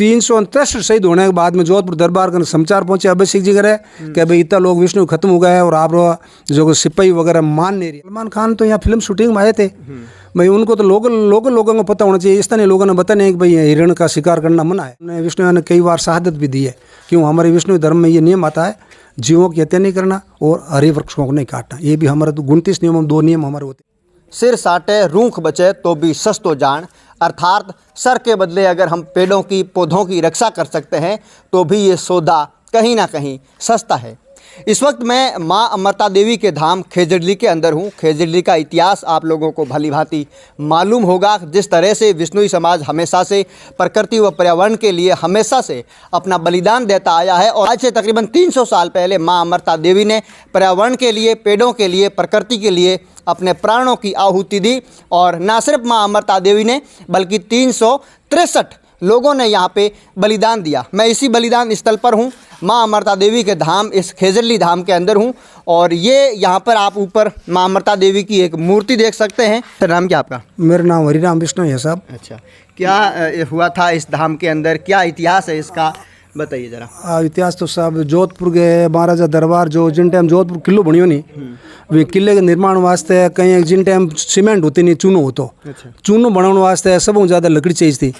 363 शहीद होने के बाद में जोधपुर दरबार का समाचार पहुंचे अभिषेक जी करे कि भाई इतना लोग विष्णु खत्म हो गए और आप जो सिपाही वगैरह मान नहीं रही। सलमान खान तो यहाँ फिल्म शूटिंग में आए थे भाई, उनको तो लोगों को पता होना चाहिए। स्थानीय लोगों ने पता नहीं कि भाई हिरण का शिकार करना मना है। विष्णु ने कई बार शहादत भी दी है। क्यों? हमारे विष्णु धर्म में ये नियम आता है, जीवों की हत्या नहीं करना और हरे वृक्षों को नहीं काटना। ये भी हमारे 29 नियमों में 2 नियम हमारे होते। सिर साटे रूख बचे तो भी सस्तो जान, अर्थात सर के बदले अगर हम पेड़ों की पौधों की रक्षा कर सकते हैं तो भी ये सौदा कहीं ना कहीं सस्ता है। इस वक्त मैं माँ अमृता देवी के धाम खेजड़ली के अंदर हूँ। खेजड़ली का इतिहास आप लोगों को भली भांति मालूम होगा। जिस तरह से विष्णुई समाज हमेशा से प्रकृति व पर्यावरण के लिए हमेशा से अपना बलिदान देता आया है और आज से तकरीबन 300 साल पहले माँ अमृता देवी ने पर्यावरण के लिए, पेड़ों के लिए, प्रकृति के लिए अपने प्राणों की आहुति दी। और न सिर्फ माँ अमृता देवी ने बल्कि 363 लोगों ने यहाँ पे बलिदान दिया। मैं इसी बलिदान स्थल पर हूँ, माँ अमृता देवी के धाम इस खेजड़ली धाम के अंदर हूँ। और ये यहाँ पर आप ऊपर माँ अमृता देवी की एक मूर्ति देख सकते हैं। सर, नाम क्या आपका? मेरा नाम हरिराम विष्णु है साहब। अच्छा, क्या हुआ था इस धाम के अंदर, क्या इतिहास है इसका, बताइए ज़रा। इतिहास तो साहब जोधपुर के महाराजा दरबार जो जिन टाइम जोधपुर किलो बनियो नहीं, वे किले के निर्माण वास्ते कहीं जिन टाइम सीमेंट होती नहीं, चूनो होतो। चूनो बनाने वास्ते सब ज़्यादा लकड़ी चाहिए थी।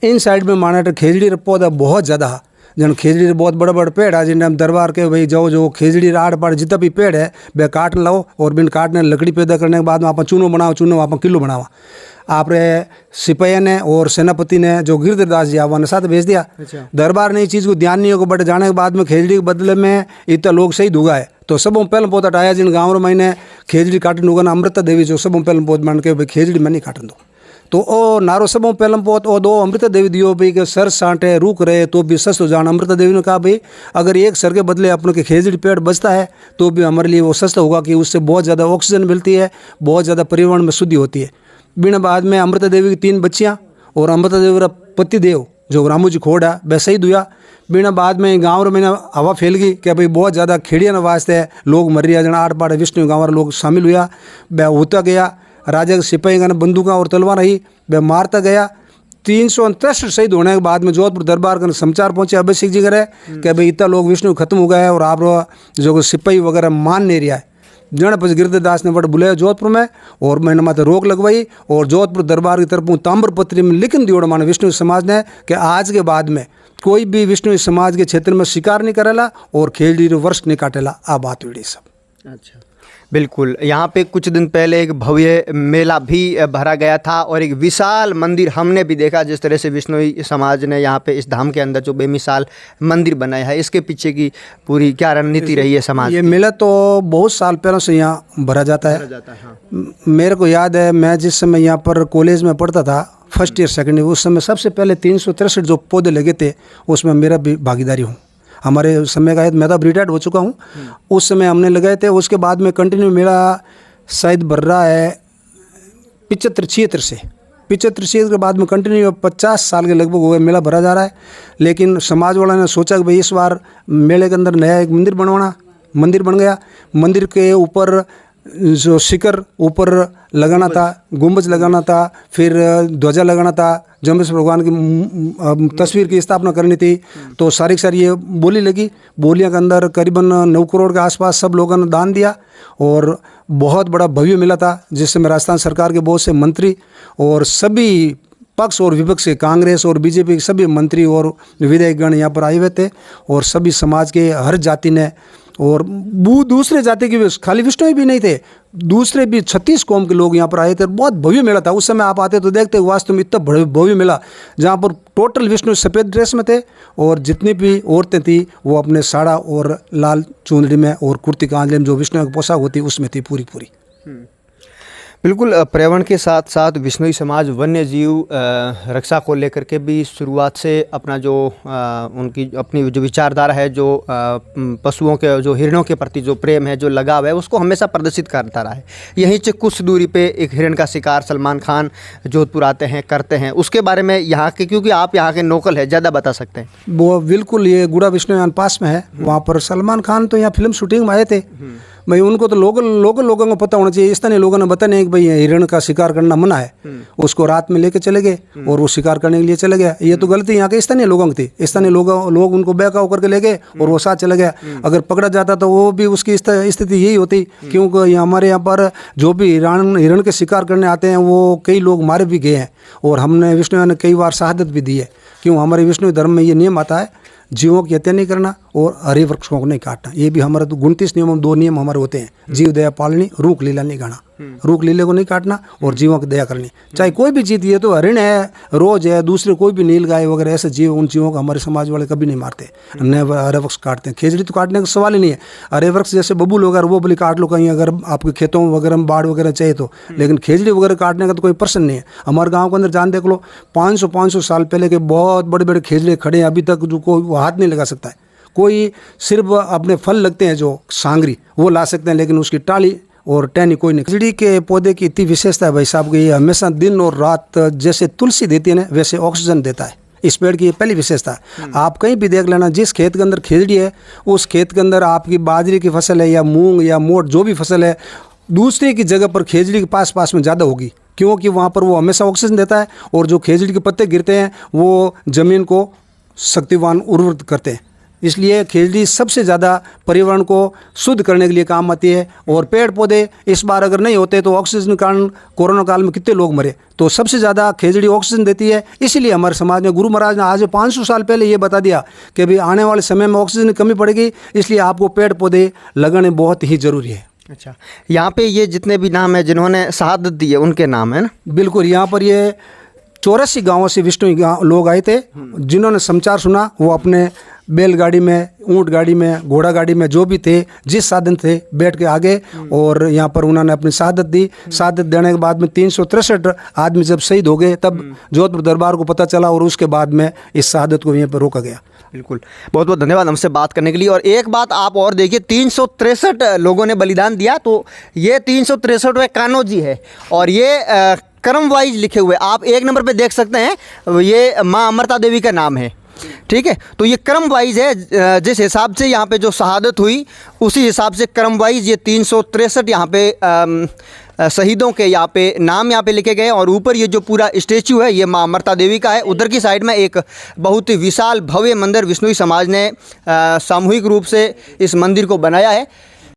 इन साइड में माना तो खेजड़ी पौधा बहुत ज़्यादा जन खेजड़ी बहुत बड़े बड़े पेड़ है। जिन टाइम दरबार के भाई जो खेजड़ी आड़ पाड़ जितना भी पेड़ है वे काट लाओ और बिन काटने लकड़ी पैदा करने के बाद में आप चूनो बनाओ, चूनो आप किलो बनावा। आपने सिपाही ने और सेनापति ने जो गिरधरदास जी आवा ने साथ भेज दिया। दरबार ने इस चीज़ को ध्यान नहीं होगा, बट जाने के बाद में खेजड़ी के बदले में इतना लोग शहीद हुआ है। तो सब पहले पोता आया जिन गाँव में मैंने खेजड़ी काटन होगा ना, अमृता देवी जो सब पहले पोत मान के भाई खेजड़ी में नहीं काटन दो। तो ओ नारो सब पहले पोत ओ 2 अमृता देवी दियो भाई कि सर साँटे रुक रहे तो भी सस्त हो जाना। अमृता देवी ने कहा भाई अगर एक सर के बदले अपने के खेजड़ी पेड़ बचता है तो भी हमारे लिए वो सस्ता होगा कि उससे बहुत ज़्यादा ऑक्सीजन मिलती है, बहुत ज़्यादा पर्यावरण में शुद्धि होती है। बिना बाद में अमृता देवी की 3 बच्चियाँ और अमृता देवी का पति देव जो रामू जी खोड़ है वह शहीद हुआ। बिना बाद में गाँव में हवा फैल गई कि भाई बहुत ज़्यादा खेड़िया वास्ते लोग मर रहा, जना आड़ पाड़ विष्णु गाँव लोग शामिल हुआ। वह होता गया, राजा के सिपाही का बंदूकें और तलवार रही, वह मारता गया। 363 शहीद होने के बाद में जोधपुर दरबार का समाचार पहुंचे अभिषेक जी करे कि भाई इतना लोग विष्णु खत्म हो गए और आप जो सिपाही वगैरह मान नहीं रहा है। जन पस गिरधरदास ने बड़ा बुलाया जोधपुर में और मैंने माथे रोक लगवाई और जोधपुर दरबार की तरफ ताम्रपत्री में लिखन दियोड़ माने विष्णु समाज ने कि आज के बाद में कोई भी विष्णु समाज के क्षेत्र में शिकार नहीं करेला और खेजड़ी वर्ष नहीं काटेला। आ बात हुई सब। अच्छा, बिल्कुल। यहाँ पे कुछ दिन पहले एक भव्य मेला भी भरा गया था और एक विशाल मंदिर हमने भी देखा। जिस तरह से विष्णुई समाज ने यहाँ पे इस धाम के अंदर जो बेमिसाल मंदिर बनाया है, इसके पीछे की पूरी क्या रणनीति रही है समाज? ये मेला तो बहुत साल पहले से यहाँ भरा जाता है। हाँ। मेरे को याद है मैं जिस समय यहाँ पर कॉलेज में पढ़ता था, फर्स्ट ईयर सेकेंड ईयर, उस समय सबसे पहले 363 जो पौधे लगे थे उसमें मेरा भी भागीदारी हूँ। हमारे समय का है, मैं तो अब रिटायर्ड हो चुका हूँ, उस समय हमने लगाए थे। उसके बाद में कंटिन्यू मेरा शायद भर रहा है 75-76 से 75-76 के बाद में कंटिन्यू 50 साल के लगभग हो गए मेला भरा जा रहा है। लेकिन समाज वालों ने सोचा कि भाई इस बार मेले के अंदर नया एक मंदिर बनवाना। मंदिर बन गया। मंदिर के ऊपर जो शिखर ऊपर लगाना था, गुंबज लगाना था, फिर ध्वजा लगाना था, जम्बेश्वर भगवान की तस्वीर की स्थापना करनी थी। तो सारी ये बोली लगी। बोलियां के अंदर करीबन 9 करोड़ के आसपास सब लोगों ने दान दिया और बहुत बड़ा भव्य मिला था, जिसमें राजस्थान सरकार के बहुत से मंत्री और सभी पक्ष और विपक्ष से कांग्रेस और बीजेपी के सभी मंत्री और विधायकगण यहाँ पर आए हुए थे और सभी समाज के हर जाति ने और दूसरे जाति के भी, खाली विष्णु भी नहीं थे, दूसरे भी 36 कौम के लोग यहाँ पर आए थे। बहुत भव्य मेला था। उस समय आप आते तो देखते वास्तव में इतना भव्य मेला, जहाँ पर टोटल विष्णु सफ़ेद ड्रेस में थे और जितनी भी औरतें थी वो अपने साड़ा और लाल चुनरी में और कुर्ती कांधे में जो विष्णु की पोशाक होती उसमें थी पूरी। बिल्कुल। पर्यावरण के साथ साथ विष्णुई समाज वन्य जीव रक्षा को लेकर के भी शुरुआत से अपना जो उनकी अपनी जो विचारधारा है, जो पशुओं के, जो हिरणों के प्रति जो प्रेम है, जो लगाव है, उसको हमेशा प्रदर्शित करता रहा है। यहीं से कुछ दूरी पे एक हिरण का शिकार सलमान खान जोधपुर आते हैं, करते हैं। उसके बारे में यहाँ के, क्योंकि आप यहाँ के लोकल है, ज़्यादा बता सकते हैं। वो बिल्कुल, ये गुड़ा विष्णुयान पास में है, वहाँ पर सलमान खान तो यहाँ फिल्म शूटिंग में आए थे भाई उनको तो लोकल लोगों को पता होना चाहिए। स्थानीय लोगों ने बता नहीं कि भाई हिरण का शिकार करना मना है, उसको रात में लेके चले गए और वो शिकार करने के लिए चले गया। ये तो गलती यहाँ के स्थानीय लोगों की थी। स्थानीय लोग उनको बहकाव करके ले गए और वो साथ चले गया। अगर पकड़ा जाता तो वो भी उसकी स्थिति यही होती, क्योंकि हमारे यहाँ पर जो भी हिरण के शिकार करने आते हैं वो कई लोग मारे भी गए हैं और हमने विष्णु ने कई बार शहादत भी दी है। क्यों, हमारे विष्णु धर्म में ये नियम आता है, जीवों की हत्या नहीं करना और हरे वृक्षों को नहीं काटना। ये भी हमारे 29 नियम में 2 नियम हमारे होते हैं, जीव दया पालनी, रूख लीला नहीं गाना। रूख लीले को नहीं काटना और जीवों की दया करनी, चाहे कोई भी चीज। ये तो हरिण है, रोज है, दूसरे कोई भी नील गाय वगैरह ऐसे जीव, उन जीवों को हमारे समाज वाले कभी नहीं मारते, न हरे वृक्ष काटते हैं। खेजड़ी तो काटने का सवाल ही नहीं है। हरे वृक्ष जैसे बबूल वगैरह वो बोले काट लो कहीं अगर आपके खेतों वगैरह में बाढ़ वगैरह चाहिए तो, लेकिन खेजड़ी वगैरह काटने का तो कोई प्रश्न नहीं है। हमारे गाँव के अंदर जान देख लो, 500 साल पहले के बहुत बड़े बड़े खेजड़े खड़े हैं, अभी तक जो कोई हाथ नहीं लगा सकता है। कोई सिर्फ अपने फल लगते हैं जो सांगरी वो ला सकते हैं, लेकिन उसकी टाली और टहनी कोई नहीं। खजड़ी के पौधे की इतनी विशेषता है भाई साहब कि ये हमेशा दिन और रात जैसे तुलसी देती है ना वैसे ऑक्सीजन देता है। इस पेड़ की ये पहली विशेषता है। आप कहीं भी देख लेना, जिस खेत के अंदर खजड़ी है उस खेत के अंदर आपकी बाजरे की फसल है या मूंग या मोट जो भी फसल है, दूसरे की जगह पर खजड़ी के पास में ज़्यादा होगी, क्योंकि वहाँ पर वो हमेशा ऑक्सीजन देता है और जो खजड़ी के पत्ते गिरते हैं वो ज़मीन को शक्तिवान उर्वर करते हैं। इसलिए खजड़ी सबसे ज़्यादा पर्यावरण को शुद्ध करने के लिए काम आती है। और पेड़ पौधे इस बार अगर नहीं होते तो ऑक्सीजन के कारण कोरोना काल में कितने लोग मरे, तो सबसे ज़्यादा खजड़ी ऑक्सीजन देती है। इसीलिए हमारे समाज में गुरु महाराज ने आज 500 साल पहले ये बता दिया कि भाई आने वाले समय में ऑक्सीजन की कमी पड़ेगी, इसलिए आपको पेड़ पौधे लगाने बहुत ही ज़रूरी है। अच्छा, यहाँ पे ये जितने भी नाम है जिन्होंने शहादत दी है उनके नाम है ना? बिल्कुल, यहाँ पर ये 84 गाँवों से विष्णु लोग आए थे, जिन्होंने समाचार सुना वो अपने बैलगाड़ी में, ऊंट गाड़ी में, घोड़ा गाड़ी में, जो भी थे जिस साधन थे बैठ के आगे और यहाँ पर उन्होंने अपनी शहादत दी। शहादत देने के बाद में 363 आदमी जब शहीद हो गए तब जोधपुर दरबार को पता चला और उसके बाद में इस शहादत को यहाँ पर रोका गया। बिल्कुल, बहुत बहुत धन्यवाद हमसे बात करने के लिए। और एक बात आप और देखिए, 363 लोगों ने बलिदान दिया, तो ये 363वें कान्होजी है और ये क्रम वाइज लिखे हुए आप 1 नंबर पे देख सकते हैं, ये माँ अमृता देवी का नाम है। ठीक है, तो ये क्रम वाइज है, जिस हिसाब से यहाँ पे जो शहादत हुई उसी हिसाब से क्रम वाइज ये 363 यहाँ पे शहीदों के यहाँ पे नाम यहाँ पे लिखे गए। और ऊपर ये जो पूरा स्टेचू है ये माँ अमृता देवी का है। उधर की साइड में एक बहुत ही विशाल भव्य मंदिर विष्णुई समाज ने सामूहिक रूप से इस मंदिर को बनाया है।